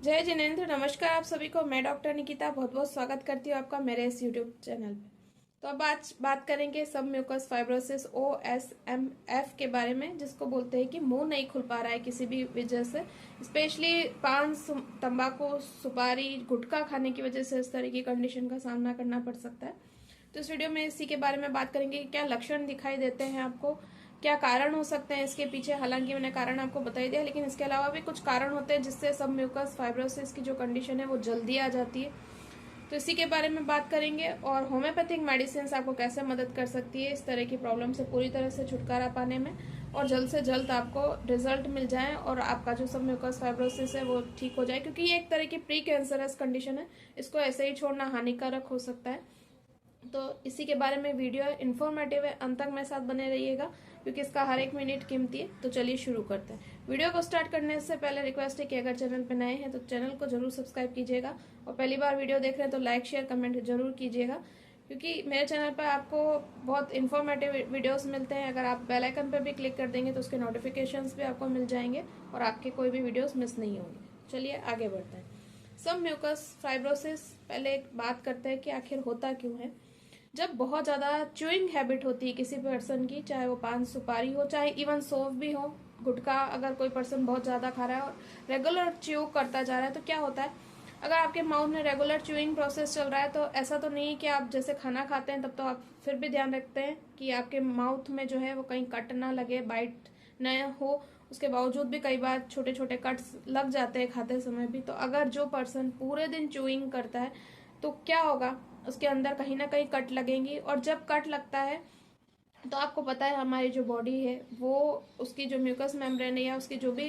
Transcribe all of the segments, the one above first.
जय जिनेंद्र, नमस्कार आप सभी को। मैं डॉक्टर निकिता बहुत बहुत स्वागत करती हूँ आपका मेरे इस यूट्यूब चैनल पे। तो अब आज बात करेंगे सब म्यूकस फाइब्रोसिस OSMF के बारे में, जिसको बोलते हैं कि मुंह नहीं खुल पा रहा है किसी भी वजह से, स्पेशली पान, तंबाकू, सुपारी, गुटखा खाने की वजह से इस तरह की कंडीशन का सामना करना पड़ सकता है। तो इस वीडियो में इसी के बारे में बात करेंगे कि क्या लक्षण दिखाई देते हैं आपको, क्या कारण हो सकते हैं इसके पीछे। हालांकि मैंने कारण आपको बता ही दिया, लेकिन इसके अलावा भी कुछ कारण होते हैं जिससे सब म्यूकस फाइब्रोसिस की जो कंडीशन है वो जल्दी आ जाती है। तो इसी के बारे में बात करेंगे, और होम्योपैथिक मेडिसिन आपको कैसे मदद कर सकती है इस तरह की प्रॉब्लम से पूरी तरह से छुटकारा पाने में, और जल्द से जल्द आपको रिजल्ट मिल जाए और आपका जो सब म्यूकस फाइब्रोसिस है वो ठीक हो जाए, क्योंकि ये एक तरह की प्री कैंसरस कंडीशन है। इसको ऐसे ही छोड़ना हानिकारक हो सकता है। तो इसी के बारे में वीडियो इन्फॉर्मेटिव है, अंत तक मेरे साथ बने रहिएगा क्योंकि इसका हर एक मिनट कीमती है। तो चलिए शुरू करते हैं। वीडियो को स्टार्ट करने से पहले रिक्वेस्ट है कि अगर चैनल पर नए हैं तो चैनल को जरूर सब्सक्राइब कीजिएगा, और पहली बार वीडियो देख रहे हैं तो लाइक शेयर कमेंट जरूर कीजिएगा, क्योंकि मेरे चैनल पर आपको बहुत इन्फॉर्मेटिव वीडियोस मिलते हैं। अगर आप बेल आइकन पर भी क्लिक कर देंगे तो उसके नोटिफिकेशंस भी आपको मिल जाएंगे और आपके कोई भी वीडियोस मिस नहीं होंगे। चलिए आगे बढ़ते हैं। सब म्यूकस फाइब्रोसिस, पहले एक बात करते हैं कि आखिर होता क्यों है। जब बहुत ज्यादा च्यूइंग हैबिट होती है किसी पर्सन की, चाहे वो पान सुपारी हो, चाहे इवन सौंफ भी हो, गुटखा, अगर कोई पर्सन बहुत ज्यादा खा रहा है और रेगुलर च्यू करता जा रहा है, तो क्या होता है, अगर आपके माउथ में रेगुलर च्यूइंग प्रोसेस चल रहा है तो ऐसा तो नहीं कि आप जैसे खाना खाते हैं तब तो आप फिर भी ध्यान रखते हैं कि आपके माउथ में जो है वो कहीं कट ना लगे, बाइट न हो। उसके बावजूद भी कई बार छोटे छोटे कट्स लग जाते हैं खाते समय भी। तो अगर जो पर्सन पूरे दिन च्यूइंग करता है तो क्या होगा, उसके अंदर कहीं ना कहीं कट लगेंगी, और जब कट लगता है तो आपको पता है हमारी जो बॉडी है वो, उसकी जो म्यूकस मेम्ब्रेन है या उसकी जो भी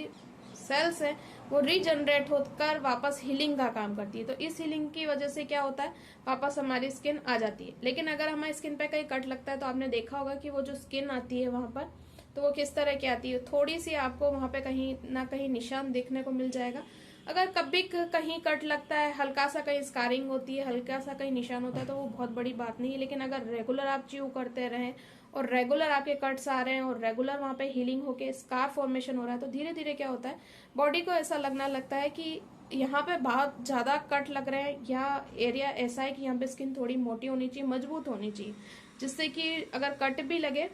सेल्स है वो रीजनरेट होकर वापस हीलिंग का काम करती है। तो इस हीलिंग की वजह से क्या होता है, वापस हमारी स्किन आ जाती है। लेकिन अगर हमारी स्किन पे कहीं कट लगता है तो आपने देखा होगा कि वो जो स्किन आती है वहां पर, तो वो किस तरह की आती है, थोड़ी सी आपको वहां पे कहीं ना कहीं निशान देखने को मिल जाएगा। अगर कभी कहीं कट लगता है, हल्का सा कहीं स्कारिंग होती है, हल्का सा कहीं निशान होता है, तो वो बहुत बड़ी बात नहीं है। लेकिन अगर रेगुलर आप च्यू करते रहें और रेगुलर आपके कट्स आ रहे हैं और रेगुलर वहां पे हीलिंग होके स्कार फॉर्मेशन हो रहा है, तो धीरे धीरे क्या होता है, बॉडी को ऐसा लगना लगता है कि यहाँ पे बहुत ज्यादा कट लग रहे हैं, या एरिया ऐसा है कि यहाँ पे स्किन थोड़ी मोटी होनी चाहिए, मजबूत होनी चाहिए, जिससे कि अगर कट भी लगे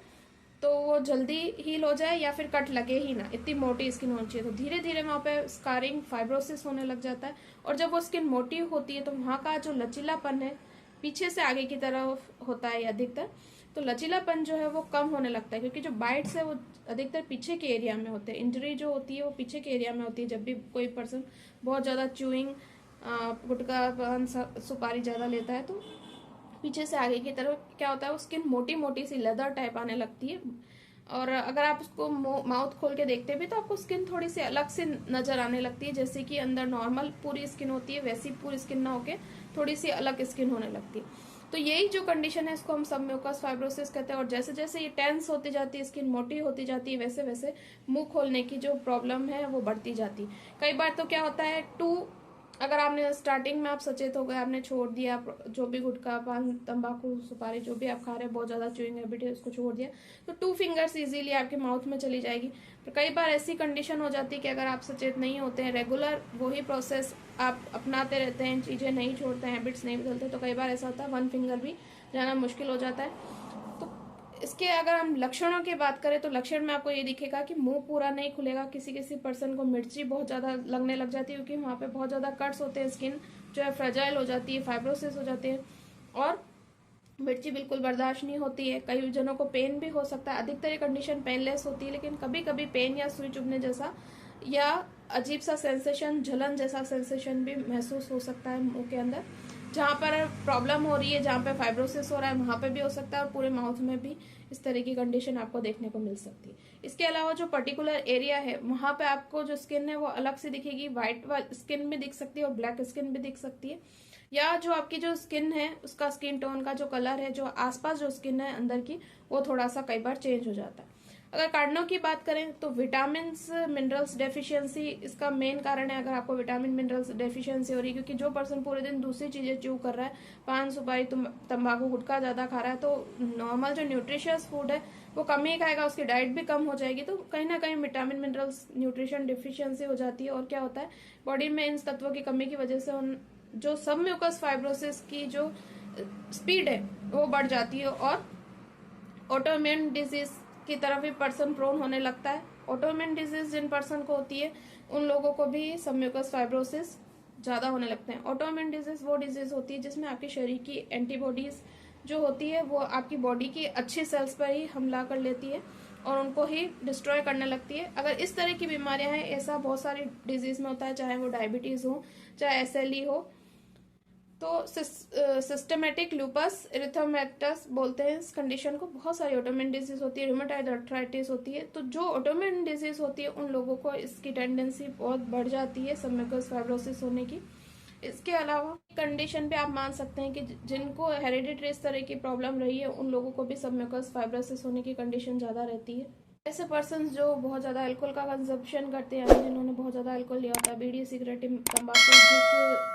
तो वो जल्दी हील हो जाए, या फिर कट लगे ही ना, इतनी मोटी स्किन होनी चाहिए। तो धीरे धीरे वहां पे स्कारिंग फाइब्रोसिस होने लग जाता है, और जब वो स्किन मोटी होती है तो वहां का जो लचीलापन है पीछे से आगे की तरफ होता है अधिकतर, तो लचीलापन जो है वो कम होने लगता है, क्योंकि जो बाइट्स है वो अधिकतर पीछे के एरिया में होते हैं। इंजरी जो होती है वो पीछे के एरिया में होती है, जब भी कोई पर्सन बहुत ज्यादा च्यूइंग, गुटखा, पान, सुपारी ज्यादा लेता है, तो पीछे से आगे की तरफ क्या होता है, वो स्किन मोटी मोटी सी लेदर टाइप आने लगती है। और अगर आप उसको माउथ खोल के देखते भी तो आपको स्किन थोड़ी सी अलग से नजर आने लगती है, जैसे कि अंदर नॉर्मल पूरी स्किन होती है वैसी पूरी स्किन ना होके थोड़ी सी अलग स्किन होने लगती है। तो यही जो कंडीशन है इसको हम सब म्यूकस फाइब्रोसिस कहते हैं। और जैसे जैसे ये टेंस होती जाती है, स्किन मोटी होती जाती है, वैसे वैसे मुंह खोलने की जो प्रॉब्लम है वो बढ़ती जाती है। कई बार तो क्या होता है, अगर आपने स्टार्टिंग में आप सचेत हो गए, आपने छोड़ दिया जो भी गुटखा, पान, तंबाकू, सुपारी जो भी आप खा रहे हैं, बहुत ज्यादा च्यूइंग हैबिट है, उसको छोड़ दिया, तो 2 फिंगर्स इजीली आपके माउथ में चली जाएगी। पर कई बार ऐसी कंडीशन हो जाती है कि अगर आप सचेत नहीं होते हैं, रेगुलर वही प्रोसेस आप अपनाते रहते हैं, चीजें नहीं छोड़ते हैं, हैबिट्स नहीं बदलते, तो कई बार ऐसा होता है 1 फिंगर भी जाना मुश्किल हो जाता है। तो इसके अगर हम लक्षणों की बात करें तो लक्षण में आपको ये दिखेगा कि मुंह पूरा नहीं खुलेगा, किसी किसी पर्सन को मिर्ची बहुत ज्यादा लगने लग जाती है, क्योंकि वहां पे बहुत ज्यादा कट्स होते हैं, स्किन जो है फ्रेजाइल हो जाती है, फाइब्रोसिस हो जाते हैं, और मिर्ची बिल्कुल बर्दाश्त नहीं होती है। कई जनों को पेन भी हो सकता है। अधिकतर ये कंडीशन पेनलेस होती है, लेकिन कभी कभी पेन या सुई चुभने जैसा या अजीब सा सेंसेशन, जलन जैसा सेंसेशन भी महसूस हो सकता है मुंह के अंदर। जहां पर प्रॉब्लम हो रही है, जहां पे फाइब्रोसिस हो रहा है, वहां पे भी हो सकता है, और पूरे माउथ में भी इस तरह की कंडीशन आपको देखने को मिल सकती है। इसके अलावा जो पर्टिकुलर एरिया है वहां पे आपको जो स्किन है वो अलग से दिखेगी, व्हाइट स्किन भी दिख सकती है और ब्लैक स्किन भी दिख सकती है, या जो आपकी जो स्किन है उसका स्किन टोन का जो कलर है, जो आसपास जो स्किन है अंदर की, वो थोड़ा सा कई बार चेंज हो जाता है। अगर कारणों की बात करें तो विटामिन मिनरल्स डेफिशिएंसी इसका मेन कारण है। अगर आपको विटामिन मिनरल्स डेफिशिएंसी हो रही है, क्योंकि जो पर्सन पूरे दिन दूसरी चीजें च्यू कर रहा है, पान सुपारी, तंबाकू, गुटखा ज्यादा खा रहा है, तो नॉर्मल जो न्यूट्रिशियस फूड है वो कम ही खाएगा, उसकी डाइट भी कम हो जाएगी, तो कहीं ना कहीं विटामिन मिनरल्स न्यूट्रिशन डिफिशियंसी हो जाती है। और क्या होता है, बॉडी में इन तत्वों की कमी की वजह से उन जो सब म्यूकस फाइब्रोसिस की जो स्पीड है वो बढ़ जाती है और ऑटोइम्यून डिजीज की तरफ भी पर्सन प्रोन होने लगता है। ऑटोइम्यून डिजीज जिन पर्सन को होती है उन लोगों को भी सब म्यूकस फाइब्रोसिस ज्यादा होने लगते हैं। ऑटोइम्यून डिजीज वो डिजीज होती है जिसमें आपके शरीर की एंटीबॉडीज जो होती है वो आपकी बॉडी की अच्छी सेल्स पर ही हमला कर लेती है और उनको ही डिस्ट्रॉय करने लगती है। अगर इस तरह की बीमारियां हैं, ऐसा बहुत सारी डिजीज में होता है, चाहे वो डायबिटीज हो, चाहे SLE हो, तो सिस्टमेटिक लूपस इरिथेमेटस बोलते हैं इस कंडीशन को। बहुत सारी ऑटोइम्यून डिजीज होती है, रूमेटॉइड आर्थराइटिस होती है। तो जो ऑटोइम्यून डिजीज होती है उन लोगों को इसकी टेंडेंसी बहुत बढ़ जाती है सब म्यूकस फाइब्रोसिस होने की। इसके अलावा कंडीशन पे आप मान सकते हैं कि जिनको हेरिडिटरी इस तरह की प्रॉब्लम रही है उन लोगों को भी सब म्यूकस फाइब्रोसिस होने की कंडीशन ज्यादा रहती है। ऐसे पर्सन जो बहुत ज्यादा अल्कोहल का कंजप्शन करते हैं, जिन्होंने बहुत ज्यादा अल्कोहल लिया होता है, बीड़ी, सिगरेट, तंबाकू,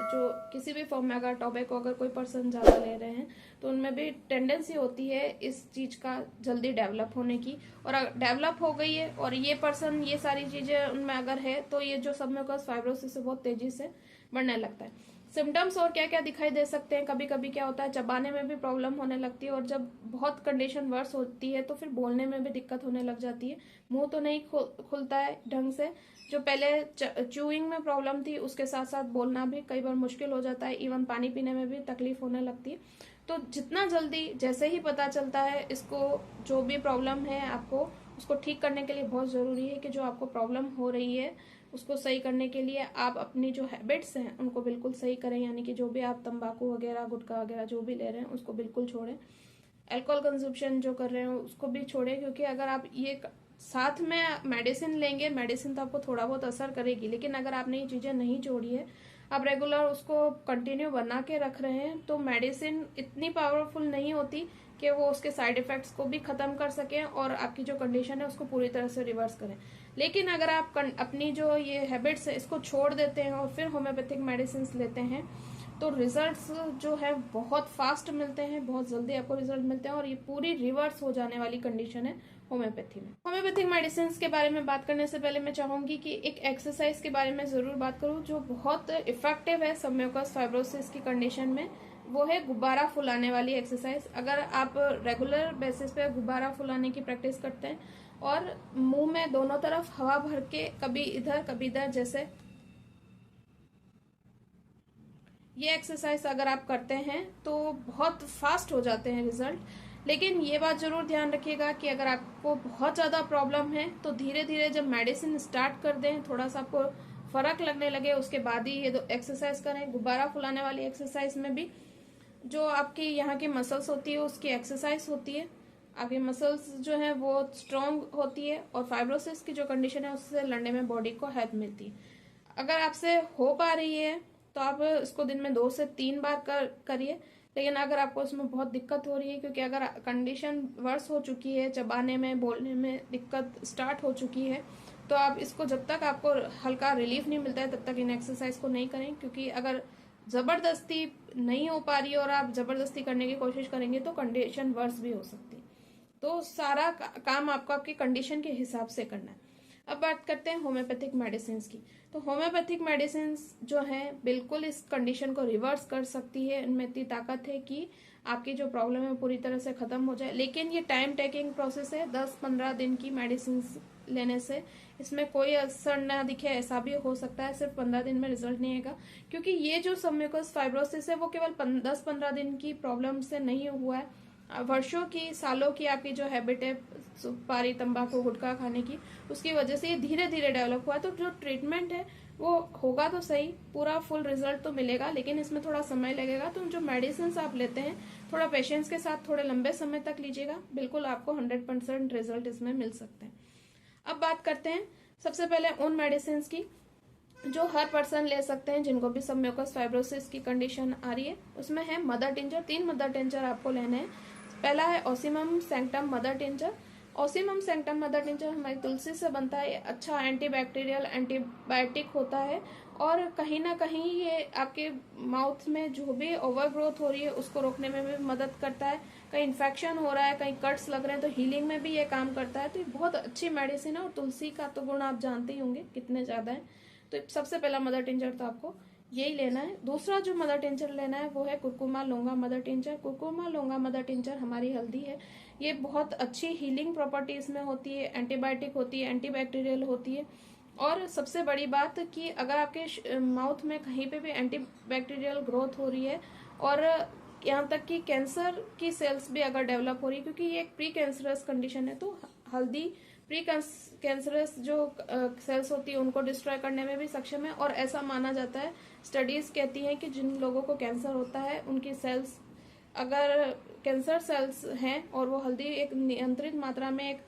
जो किसी भी फॉर्म में अगर टोबैको अगर कोई पर्सन ज्यादा ले रहे हैं तो उनमें भी टेंडेंसी होती है इस चीज का जल्दी डेवलप होने की। और अगर डेवलप हो गई है और ये पर्सन ये सारी चीजें उनमें अगर है तो ये जो सब म्यूकस फाइब्रोसिस बहुत तेजी से बढ़ने लगता है। सिम्टम्स और क्या क्या दिखाई दे सकते हैं, कभी कभी क्या होता है चबाने में भी प्रॉब्लम होने लगती है और जब बहुत कंडीशन वर्स होती है तो फिर बोलने में भी दिक्कत होने लग जाती है। मुंह तो नहीं खुलता है ढंग से, जो पहले च्यूइंग में प्रॉब्लम थी उसके साथ साथ बोलना भी कई बार मुश्किल हो जाता है, इवन पानी पीने में भी तकलीफ होने लगती है। तो जितना जल्दी जैसे ही पता चलता है इसको जो भी प्रॉब्लम है आपको उसको ठीक करने के लिए बहुत जरूरी है कि जो आपको प्रॉब्लम हो रही है उसको सही करने के लिए आप अपनी जो हैबिट्स हैं उनको बिल्कुल सही करें। यानी कि जो भी आप तंबाकू वगैरह, गुटखा वगैरह जो भी ले रहे हैं उसको बिल्कुल छोड़ें। अल्कोहल कंजप्शन जो कर रहे हैं उसको भी छोड़ें, क्योंकि अगर आप ये साथ में मेडिसिन लेंगे, मेडिसिन तो आपको थोड़ा बहुत असर करेगी, लेकिन अगर आपने ये चीजें नहीं छोड़ी है, आप रेगुलर उसको कंटिन्यू बना के रख रहे हैं, तो मेडिसिन इतनी पावरफुल नहीं होती कि वो उसके साइड इफेक्ट्स को भी खत्म कर सकें और आपकी जो कंडीशन है उसको पूरी तरह से रिवर्स करें। लेकिन अगर आप अपनी जो ये हैबिट्स है इसको छोड़ देते हैं और फिर होम्योपैथिक मेडिसिन लेते हैं तो रिजल्ट्स जो है बहुत फास्ट मिलते हैं, बहुत जल्दी आपको रिजल्ट मिलते हैं और ये पूरी रिवर्स हो जाने वाली कंडीशन है होम्योपैथी में। होम्योपैथिक मेडिसिन के बारे में बात करने से पहले मैं चाहूंगी कि एक एक्सरसाइज के बारे में जरूर बात करूं जो बहुत इफेक्टिव है सब म्यूकस फाइब्रोसिस की कंडीशन में। वो है गुब्बारा फुलाने वाली एक्सरसाइज। अगर आप रेगुलर बेसिस पे गुब्बारा फुलाने की प्रैक्टिस करते हैं और मुंह में दोनों तरफ हवा भर के कभी इधर कभी इधर, जैसे ये एक्सरसाइज अगर आप करते हैं तो बहुत फास्ट हो जाते हैं रिजल्ट। लेकिन ये बात जरूर ध्यान रखिएगा कि अगर आपको बहुत ज़्यादा प्रॉब्लम है तो धीरे धीरे जब मेडिसिन स्टार्ट कर दें, थोड़ा सा आपको फर्क लगने लगे, उसके बाद ही ये दो एक्सरसाइज करें। गुब्बारा फुलाने वाली एक्सरसाइज में भी जो आपकी यहाँ की मसल्स होती है उसकी एक्सरसाइज होती है, आपकी मसल्स जो है वो स्ट्रांग होती है और फाइब्रोसिस की जो कंडीशन है उससे लड़ने में बॉडी को हेल्प मिलती है। अगर आपसे हो पा रही है तो आप इसको दिन में 2 से 3 बार करिए। लेकिन अगर आपको इसमें बहुत दिक्कत हो रही है, क्योंकि अगर कंडीशन वर्स हो चुकी है, चबाने में बोलने में दिक्कत स्टार्ट हो चुकी है, तो आप इसको जब तक आपको हल्का रिलीफ नहीं मिलता है तब तक इन एक्सरसाइज को नहीं करें। क्योंकि अगर जबरदस्ती नहीं हो पा रही है और आप जबरदस्ती करने की कोशिश करेंगे तो कंडीशन वर्स भी हो सकती है। तो सारा काम आपको आपकी कंडीशन के हिसाब से करना है। अब बात करते हैं होम्योपैथिक मेडिसिन की। तो होम्योपैथिक मेडिसिन जो है बिल्कुल इस कंडीशन को रिवर्स कर सकती है। इनमें इतनी ताकत है कि आपकी जो प्रॉब्लम है पूरी तरह से खत्म हो जाए। लेकिन ये टाइम टेकिंग प्रोसेस है, 10-15 दिन की मेडिसिन लेने से इसमें कोई असर ना दिखे ऐसा भी हो सकता है। सिर्फ 15 दिन में रिजल्ट नहीं आएगा, क्योंकि ये जो सब म्यूकस फाइब्रोसिस है वो केवल 10-15 दिन की प्रॉब्लम से नहीं हुआ है। वर्षों की, सालों की आपकी जो हैबिट है सुपारी, तंबाकू, गुटखा खाने की, उसकी वजह से ये धीरे धीरे डेवलप हुआ है। तो जो ट्रीटमेंट है वो होगा तो सही, पूरा फुल रिजल्ट तो मिलेगा, लेकिन इसमें थोड़ा समय लगेगा। तो जो मेडिसिन आप लेते हैं थोड़ा पेशेंस के साथ थोड़े लंबे समय तक लीजिएगा, बिल्कुल आपको 100% रिजल्ट इसमें मिल सकते हैं। अब बात करते हैं सबसे पहले उन मेडिसिन की जो हर पर्सन ले सकते हैं जिनको भी सब म्यूकस फाइब्रोसिस की कंडीशन आ रही है। उसमें है मदर टिंचर। 3 मदर टिंचर आपको लेने हैं। पहला है Ocimum sanctum mother tincture. Ocimum sanctum mother tincture हमारी तुलसी से बनता है। अच्छा एंटीबैक्टीरियल, एंटीबायोटिक होता है और कहीं ना कहीं ये आपके माउथ में जो भी ओवर ग्रोथ हो रही है उसको रोकने में भी मदद करता है। कहीं इन्फेक्शन हो रहा है, कहीं कट्स लग रहे हैं, तो हीलिंग में भी ये काम करता है। तो ये बहुत अच्छी मेडिसिन है। और तुलसी का तो गुण आप जानते ही होंगे कितने ज्यादा है। तो सबसे पहला मदर टिंचर तो आपको यही लेना है। दूसरा जो मदर टिंचर लेना है वो है curcuma लौंगा mother tincture. Curcuma लौंगा mother tincture हमारी हल्दी है। ये बहुत अच्छी हीलिंग प्रॉपर्टीज में होती है, एंटीबायोटिक होती है, एंटीबैक्टीरियल होती है। और सबसे बड़ी बात कि अगर आपके माउथ में कहीं पे भी एंटीबैक्टीरियल ग्रोथ हो रही है और यहाँ तक कि कैंसर की सेल्स भी अगर डेवलप हो रही है, क्योंकि ये एक प्री कैंसरस कंडीशन है, तो हल्दी प्री कैंसरस जो सेल्स होती है उनको डिस्ट्रॉय करने में भी सक्षम है। और ऐसा माना जाता है, स्टडीज कहती हैं कि जिन लोगों को कैंसर होता है उनकी सेल्स, अगर कैंसर सेल्स हैं और वो हल्दी एक नियंत्रित मात्रा में, एक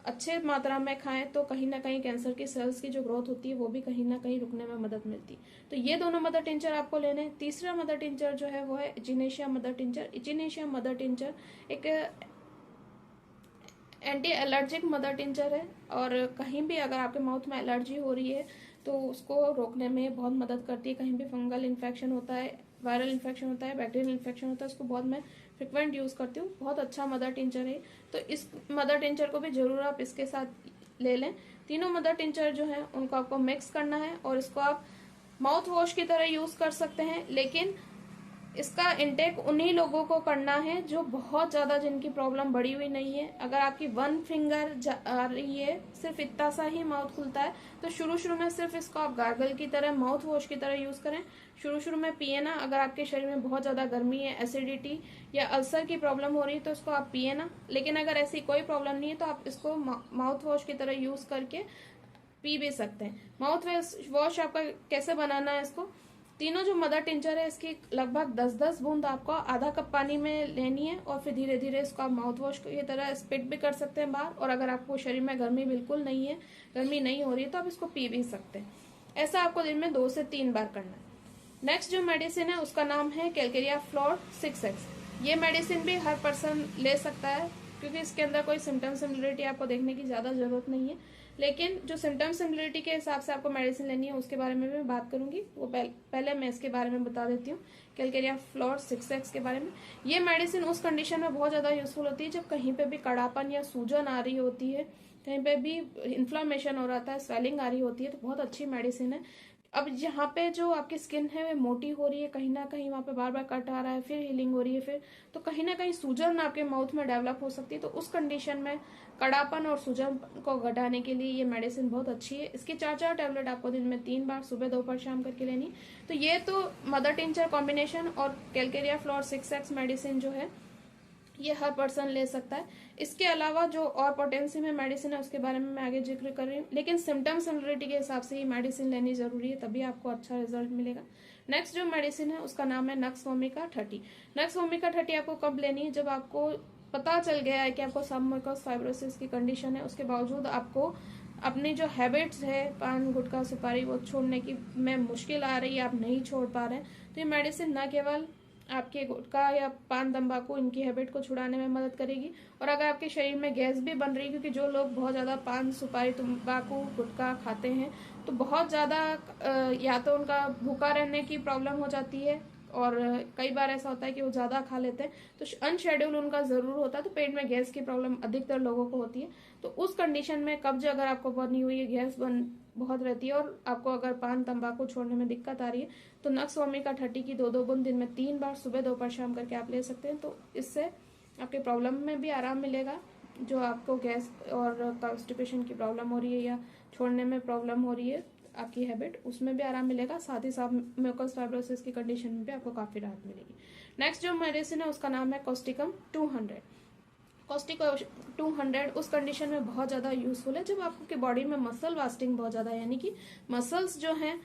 अच्छे मात्रा में खाएं, तो कहीं ना कहीं कैंसर की सेल्स की जो ग्रोथ होती है वो भी कहीं ना कहीं रुकने में मदद मिलती है। तो ये दोनों मदर टिंचर आपको लेने हैं। तीसरा मदर टिंचर जो है वो है echinacea mother tincture. Echinacea mother tincture एक एंटी एलर्जिक मदर टिंचर है। और कहीं भी अगर आपके माउथ में एलर्जी हो रही है तो उसको रोकने में बहुत मदद करती है। कहीं भी फंगल इन्फेक्शन होता है, वायरल इन्फेक्शन होता है, बैक्टीरियल इन्फेक्शन होता है, उसको बहुत मैं फ्रिक्वेंट यूज करती हूँ। बहुत अच्छा मदर टिंचर है। तो इस मदर टिंचर को भी जरूर आप इसके साथ ले लें। तीनों मदर टिंचर जो है उनको आपको मिक्स करना है और इसको आप माउथ वॉश की तरह यूज कर सकते हैं। लेकिन इसका इनटेक उन्हीं लोगों को करना है जो बहुत ज्यादा, जिनकी प्रॉब्लम बढ़ी हुई नहीं है। अगर आपकी वन फिंगर आ रही है, सिर्फ इतना सा ही माउथ खुलता है, तो शुरू शुरू में सिर्फ इसको आप गार्गल की तरह, माउथ वॉश की तरह यूज करें। शुरू शुरू में पिए ना। अगर आपके शरीर में बहुत ज्यादा गर्मी है, एसिडिटी या अल्सर की प्रॉब्लम हो रही है, तो इसको आप पिए ना। लेकिन अगर ऐसी कोई प्रॉब्लम नहीं है तो आप इसको माउथ वॉश की तरह यूज करके पी भी सकते हैं। माउथ वॉश आपका कैसे बनाना है, इसको तीनों जो मदर टिंचर है इसकी लगभग 10-10 बूंद आपको आधा कप पानी में लेनी है और फिर धीरे धीरे इसको आप माउथ वॉश की तरह स्पिट भी कर सकते हैं बाहर। और अगर आपको शरीर में गर्मी बिल्कुल नहीं है, गर्मी नहीं हो रही है, तो आप इसको पी भी सकते हैं। ऐसा आपको दिन में 2 से 3 बार करना है। नेक्स्ट जो मेडिसिन है उसका नाम है कैलकेरिया फ्लोर 6X। ये मेडिसिन भी हर पर्सन ले सकता है क्योंकि इसके अंदर कोई सिम्टम सिमिलरिटी आपको देखने की ज्यादा जरूरत नहीं है। लेकिन जो सिम्टम सिमिलरिटी के हिसाब से आपको मेडिसिन लेनी है उसके बारे में भी बात करूंगी। वो पहले मैं इसके बारे में बता देती हूँ, कैलकेरिया फ्लोर 6X के बारे में। ये मेडिसिन उस कंडीशन में बहुत ज्यादा यूजफुल होती है जब कहीं पे भी कड़ापन या सूजन आ रही होती है, कहीं पे भी इन्फ्लामेशन हो रहा है, स्वेलिंग आ रही होती है, तो बहुत अच्छी मेडिसिन है। अब यहाँ पे जो आपकी स्किन है वो मोटी हो रही है, कहीं ना कहीं वहां पे बार बार कट आ रहा है, फिर हीलिंग हो रही है, फिर तो कहीं ना कहीं सूजन आपके माउथ में डेवलप हो सकती है। तो उस कंडीशन में कड़ापन और सूजन को घटाने के लिए ये मेडिसिन बहुत अच्छी है। इसकी 4-4 टैबलेट आपको दिन में 3 बार सुबह दोपहर शाम करके लेनी। तो ये तो मदर टिंचर कॉम्बिनेशन और कैलकेरिया फ्लोर 6X मेडिसिन जो है ये हर पर्सन ले सकता है। इसके अलावा जो और पोटेंसी में मेडिसिन है उसके बारे में मैं आगे जिक्र कर रही हूँ, लेकिन सिम्टम सिमिलरिटी के हिसाब से ही मेडिसिन लेनी जरूरी है, तभी आपको अच्छा रिजल्ट मिलेगा। नेक्स्ट जो मेडिसिन है उसका नाम है नक्स वोमिका 30। नक्स वोमिका 30 आपको कब लेनी है, जब आपको पता चल गया है कि आपको सबम्यूकोस फाइब्रोसिस की कंडीशन है, उसके बावजूद आपको अपनी जो हैबिट्स है पान गुटखा सुपारी वो छोड़ने की में मुश्किल आ रही है, आप नहीं छोड़ पा रहे हैं, तो ये मेडिसिन न केवल आपके गुटखा या पान तंबाकू इनकी हैबिट को छुड़ाने में मदद करेगी, और अगर आपके शरीर में गैस भी बन रही है, क्योंकि जो लोग बहुत ज़्यादा पान सुपारी तंबाकू गुटखा खाते हैं तो बहुत ज़्यादा या तो उनका भूखा रहने की प्रॉब्लम हो जाती है, और कई बार ऐसा होता है कि वो ज़्यादा खा लेते हैं तो अनशेड्यूल उनका ज़रूर होता है, तो पेट में गैस की प्रॉब्लम अधिकतर लोगों को होती है। तो उस कंडीशन में कब्ज अगर आपको बनी हुई है, गैस बन बहुत रहती है, और आपको अगर पान तंबाकू छोड़ने में दिक्कत आ रही है, तो नक्स वोमिका 30 की 2-2 बूंद दिन में 3 बार सुबह दोपहर शाम करके आप ले सकते हैं। तो इससे आपके प्रॉब्लम में भी आराम मिलेगा, जो आपको गैस और कॉन्स्टिपेशन की प्रॉब्लम हो रही है या छोड़ने में प्रॉब्लम हो रही है आपकी हैबिट, उसमें भी आराम मिलेगा। साथ ही साथ म्यूकस फाइब्रोसिस की कंडीशन में भी आपको काफी राहत मिलेगी। नेक्स्ट जो मेडिसिन है उसका नाम है कॉस्टिकम 200। कॉस्टिकम 200 उस कंडीशन में बहुत ज्यादा यूजफुल है जब आपकी बॉडी में मसल वास्टिंग बहुत ज्यादा है, यानी कि मसल्स जो हैं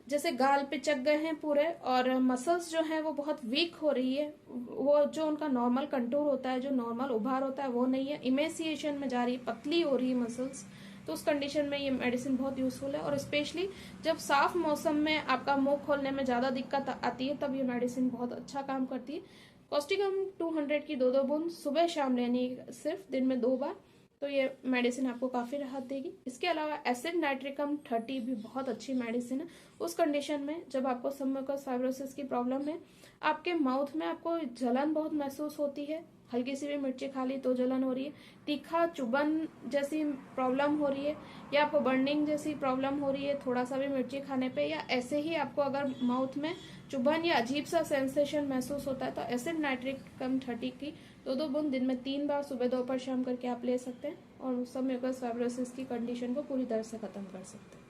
जैसे गाल पे चक गए हैं पूरे, और मसल्स जो है वो बहुत वीक हो रही है, वो जो उनका नॉर्मल कंटूर होता है, जो नॉर्मल उभार होता है वो नहीं है, इमेसिएशन में जा रही है, पतली हो रही है मसल्स, तो उस कंडीशन में ये मेडिसिन बहुत यूजफुल है। और स्पेशली जब साफ मौसम में आपका मुंह खोलने में ज्यादा दिक्कत आती है तब ये मेडिसिन बहुत अच्छा काम करती है। कॉस्टिकम 200 की 2-2 बूंद सुबह शाम लेनी, सिर्फ दिन में 2 बार, तो ये मेडिसिन आपको काफी राहत देगी। इसके अलावा एसिड नाइट्रिकम 30 भी बहुत अच्छी मेडिसिन है उस कंडीशन में जब आपको म्यूकस फाइब्रोसिस की प्रॉब्लम है, आपके माउथ में आपको जलन बहुत महसूस होती है, हल्की सी भी मिर्ची खा ली तो जलन हो रही है, तीखा चुभन जैसी प्रॉब्लम हो रही है, या आपको बर्निंग जैसी प्रॉब्लम हो रही है थोड़ा सा भी मिर्ची खाने पे, या ऐसे ही आपको अगर माउथ में चुभन या अजीब सा सेंसेशन महसूस होता है, तो एसिड नाइट्रिक कम 30 की 2-2 बूंद दिन में 3 बार सुबह दोपहर शाम करके आप ले सकते हैं और सब म्यूकस फाइब्रोसिस की कंडीशन को पूरी तरह से खत्म कर सकते हैं।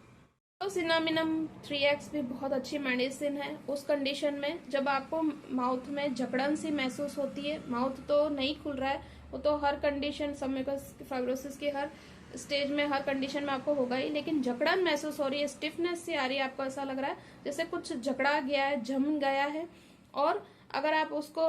तो सिनामिनम 3x भी बहुत अच्छी मेडिसिन है उस कंडीशन में जब आपको माउथ में जकड़न सी महसूस होती है, माउथ तो नहीं खुल रहा है, वो तो हर कंडीशन सब म्यूकस फाइब्रोसिस की हर स्टेज में हर कंडीशन में आपको होगा ही, लेकिन जकड़न महसूस हो रही है, स्टिफनेस सी आ रही है, आपको ऐसा लग रहा है जैसे कुछ जकड़ा गया है, जम गया है, और अगर आप उसको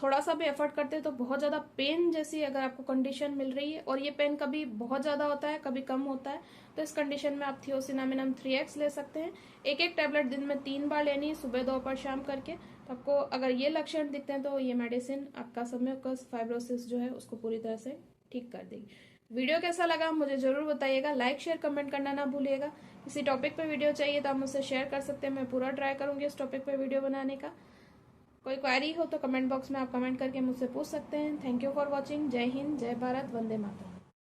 थोड़ा सा भी एफर्ट करते हैं तो बहुत ज्यादा पेन जैसी अगर आपको कंडीशन मिल रही है, और ये पेन कभी बहुत ज्यादा होता है कभी कम होता है, तो इस कंडीशन में आप थियोसिनामिनम 3x ले सकते हैं। एक एक टैबलेट दिन में 3 बार लेनी है, सुबह दोपहर शाम करके। तो आपको अगर ये लक्षण दिखते हैं तो ये मेडिसिन आपका सब म्यूकस फाइब्रोसिस जो है उसको पूरी तरह से ठीक कर देगी। वीडियो कैसा लगा मुझे जरूर बताइएगा, लाइक शेयर कमेंट करना ना भूलिएगा। किसी टॉपिक पे वीडियो चाहिए तो आप मुझसे शेयर कर सकते हैं, मैं पूरा ट्राई करूंगी इस टॉपिक पे वीडियो बनाने का। कोई क्वेरी हो तो कमेंट बॉक्स में आप कमेंट करके मुझसे पूछ सकते हैं। Thank you for watching. जय हिंद, जय भारत, वंदे मातरम।